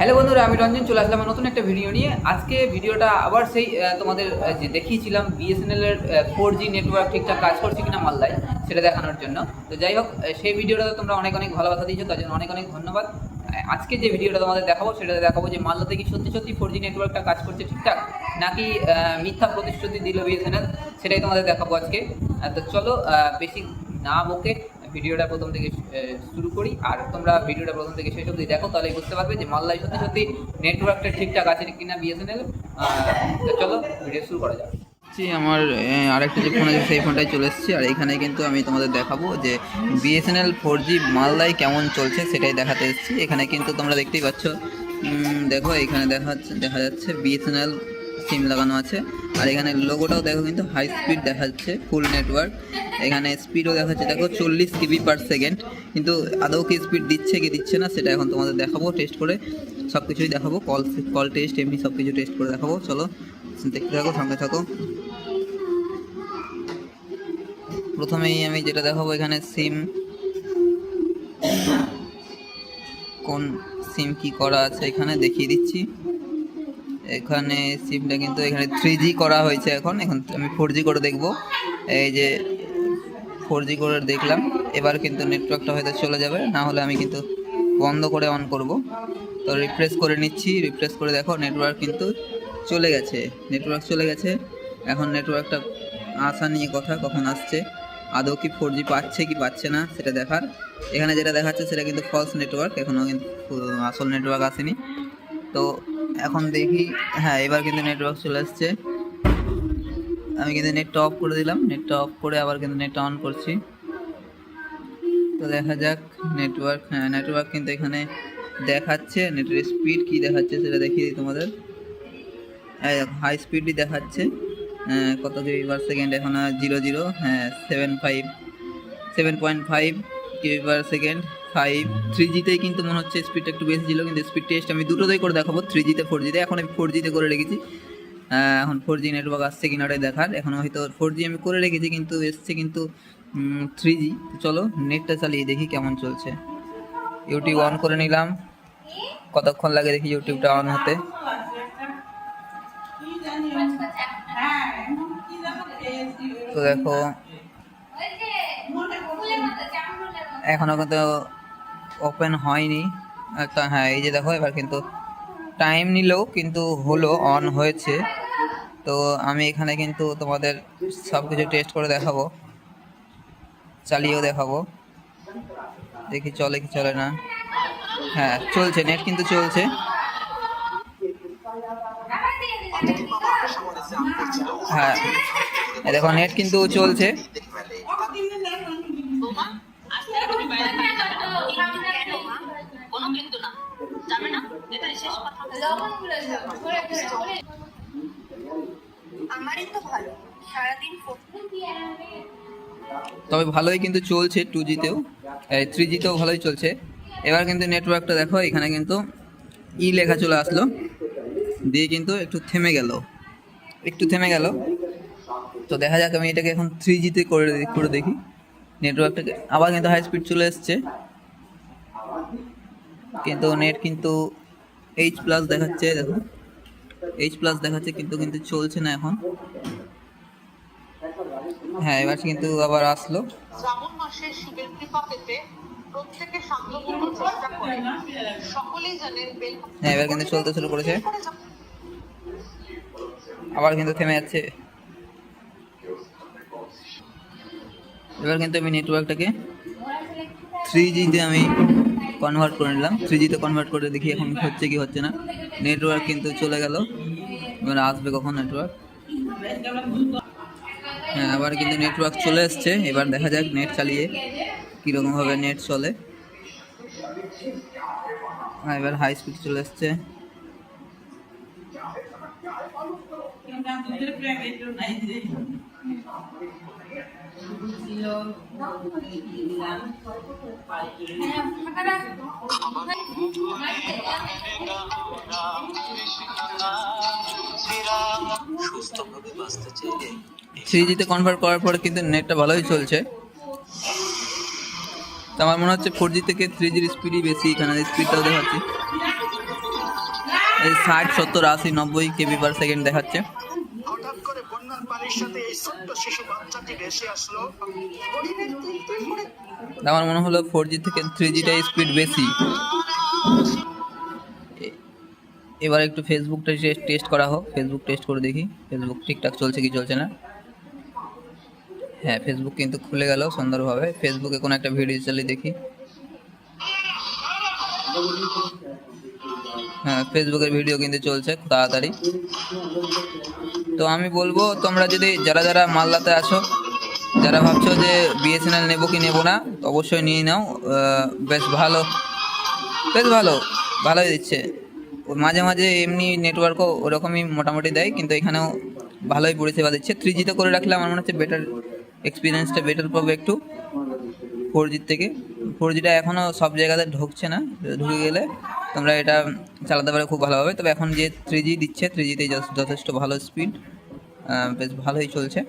Hello বন্ধুরা, আমি রঞ্জন চলে আসলাম নতুন একটা ভিডিও নিয়ে। আজকে ভিডিওটা আবার সেই তোমাদের যে দেখিয়েছিলাম বিএসএনএল এর 4G নেটওয়ার্ক ঠিকঠাক কাজ করছে কিনা মালদায়, সেটা দেখানোর জন্য। তো যাই হোক, সেই ভিডিওটাতে তোমরা অনেক অনেক ভালোবাসা দিয়েছো, তার জন্য অনেক অনেক ধন্যবাদ। আজকে যে ভিডিওটা তোমাদের দেখাবো সেটা দেখাবো যে মালদাতে কি সত্যি সত্যি 4G নেটওয়ার্কটা কাজ করছে ঠিকঠাক, নাকি মিথ্যা প্রতিশ্রুতি দিল বিএসএনএল, সেটাই তোমাদের দেখাবো আজকে। তো চলো বেশি না বকে ভিডিওটা প্রথম থেকে শুরু করি, আর তোমরা ভিডিওটা প্রথম থেকে শেষ অবধি দেখো, তাহলেই বুঝতে পারবে যে মালদায় সত্যি সত্যি নেটওয়ার্কটা ঠিকঠাক আছে কিনা বিএসএনএল। তো চলো ভিডিও শুরু করা যাক। আমার আরেকটা যে ফোন আছে সেই ফোনটাই চলে এসেছি, আর এখানে কিন্তু আমি তোমাদের দেখাবো যে বিএসএনএল 4G মালদায় কেমন চলছে সেটাই দেখাতে এসেছি। এখানে কিন্তু তোমরা দেখতেই পাচ্ছ, দেখো এখানে দেখা যাচ্ছে বিএসএনএল সিম লাগানো আছে, আর এখানে লোগোটাও দেখো কিন্তু হাই স্পিড দেখাচ্ছে, ফুল নেটওয়ার্ক। এখানে স্পিডও দেখাচ্ছে দেখো 40 KB/সেকেন্ড, কিন্তু আদৌ কি স্পিড দিচ্ছে কি দিচ্ছে না সেটা এখন তোমাদের দেখাবো টেস্ট করে। সব কিছুই দেখাবো, কল টেস্ট এমনি সব কিছু টেস্ট করে দেখাবো। চলো দেখতে থাকো, সঙ্গে থাকো। প্রথমেই আমি যেটা দেখাবো, এখানে সিম কোন সিম কি করা আছে এখানে দেখিয়ে দিচ্ছি। এখানে সিমটা কিন্তু এখানে 3G করা হয়েছে, এখন আমি 4G করে দেখবো। এই যে 4G করে দেখলাম, এবার কিন্তু নেটওয়ার্কটা হয়তো চলে যাবে, না হলে আমি কিন্তু বন্ধ করে অন করব। তো রিফ্রেশ করে নিচ্ছি, রিফ্রেশ করে দেখো নেটওয়ার্ক কিন্তু চলে গেছে, এখন নেটওয়ার্কটা আসা নিয়ে কথা, কখন আসছে, আদৌ কি 4G পাচ্ছে কি পাচ্ছে না সেটা দেখার। এখানে যেটা দেখাচ্ছে সেটা কিন্তু ফলস নেটওয়ার্ক, এখনও কিন্তু আসল নেটওয়ার্ক আসেনি। তো এখন দেখি, হ্যাঁ এবার কিন্তু নেটওয়ার্ক চলে আসছে। আমি কিন্তু নেটটা অফ করে দিলাম, নেটটা অফ করে আবার কিন্তু নেটটা অন করছি। তো দেখা যাক নেটওয়ার্ক, হ্যাঁ নেটওয়ার্ক কিন্তু এখানে দেখাচ্ছে। নেটের স্পিড কি দেখাচ্ছে সেটা দেখিয়ে দিই তোমাদের। হাই স্পিডই দেখাচ্ছে, কত KB/সেকেন্ড এখন 00, হ্যাঁ 7.5 KB/সেকেন্ড। 3Gতেই কিন্তু মনে হচ্ছে স্পিডটা একটু বেশি ছিল, কিন্তু স্পিড টেস্ট আমি দুটোতেই করে দেখাবো, 3Gতে 4Gতে। এখন আমি 4Gতে করে রেখেছি, এখন 4G নেটওয়ার্ক আসছে কিনা ওটাই দেখার। এখন হয়তো 4G আমি করে রেখেছি, কিন্তু এসছে কিন্তু 3G। চলো নেটটা চালিয়ে দেখি কেমন চলছে। ইউটিউব অন করে নিলাম, কতক্ষণ লাগে দেখি ইউটিউবটা অন হতে। তো দেখো এখনো কিন্তু ওপেন হয়নি, হ্যাঁ এই যে দেখো এবার কিন্তু টাইম নিলেও কিন্তু হলো, অন হয়েছে। তো আমি এখানে কিন্তু তোমাদের সব কিছু টেস্ট করে দেখাবো, চালিয়েও দেখাবো, দেখি চলে কি চলে না। হ্যাঁ চলছে, নেট কিন্তু চলছে। হ্যাঁ দেখো নেট কিন্তু চলছে। তবে ভালোই কিন্তু চলছে, 2Gতেও 3Gতেও ভালোই চলছে। এবার কিন্তু নেটওয়ার্কটা দেখো, এখানে কিন্তু লেখা চলে আসলো, দিয়ে কিন্তু একটু থেমে গেল। তো দেখা যাক, আমি এটাকে এখন 3Gতে করে দেখি নেটওয়ার্কটাকে। আবার কিন্তু হাই স্পিড চলে এসছে, কিন্তু নেট কিন্তু H+ দেখাচ্ছে, দেখো H+ দেখাচ্ছে, কিন্তু চলছে না এখন। হ্যাঁ এবার কিন্তু আবার আসলো। শ্রাবণ মাসের শিবের কৃপা পেতে প্রত্যেকে শান্তমূল্য চেষ্টা করে, সকলেই জানেন। হ্যাঁ এবার কিন্তু চলতে শুরু করেছে, আবার কিন্তু থেমে যাচ্ছে। এবার কিন্তু আমি নেটওয়ার্কটাকে 3Gতে আমি কনভার্ট করে নিলাম, 3Gতে কনভার্ট করে দেখি এখন হচ্ছে কি হচ্ছে না। নেটওয়ার্ক কিন্তু চলে গেল, এবার আসবে কখন নেটওয়ার্ক। হ্যাঁ আবার কিন্তু নেটওয়ার্ক চলে এসছে, এবার দেখা যাক নেট চালিয়ে কীরকমভাবে নেট চলে। হ্যাঁ এবার হাই স্পিড চলে এসছে। থ্রিজিতে কনভার্ট করার পরে কিন্তু নেটটা ভালোই চলছে। তো আমার মনে হচ্ছে 4G থেকে 3Gর স্পিডই বেশি, এখানে স্পিডটাও দেখাচ্ছি। 60, 70, 80, 90 কেবি পার সেকেন্ড দেখাচ্ছে। হঠাৎ করে বন্যার পানির সাথে এই ছোট্ট শিশু বাচ্চাটি ভেসে আসলো। আমার মনে হলো 4G থেকে 3Gটা স্পিড বেশি। এবার একটু ফেসবুকটা টেস্ট করা হোক, ফেসবুক টেস্ট করে দেখি ফেসবুক ঠিকঠাক চলছে কি চলছে না। হ্যাঁ, ফেসবুক কিন্তু খুলে গেল সুন্দরভাবে। ফেসবুকে কোনো একটা ভিডিও চালিয়ে দেখি। হ্যাঁ, ফেসবুকের ভিডিও কিন্তু চলছে খুব তাড়াতাড়ি। তো আমি বলবো তোমরা যদি যারা মালদাতে আছো, যারা ভাবছো যে বিএসএনএল নেবো কি নেবো না, অবশ্যই নিয়ে নাও। বেশ ভালোই দিচ্ছে। মাঝে মাঝে এমনি নেটওয়ার্কও ওরকমই মোটামুটি দেয়, কিন্তু এখানেও ভালোই পরিষেবা দিচ্ছে। 3Gতে করে রাখলে আমার মনে হচ্ছে বেটার এক্সপিরিয়েন্সটা বেটার পাবে একটু 4G থেকে। 4Gটা এখনও সব জায়গাতে ঢুকছে না, ঢুকে গেলে তোমরা এটা চালাতে পারো খুব ভালোভাবে। তবে এখন যে 3G দিচ্ছে, 3Gতে যথেষ্ট ভালো স্পিড, বেশ ভালোই চলছে।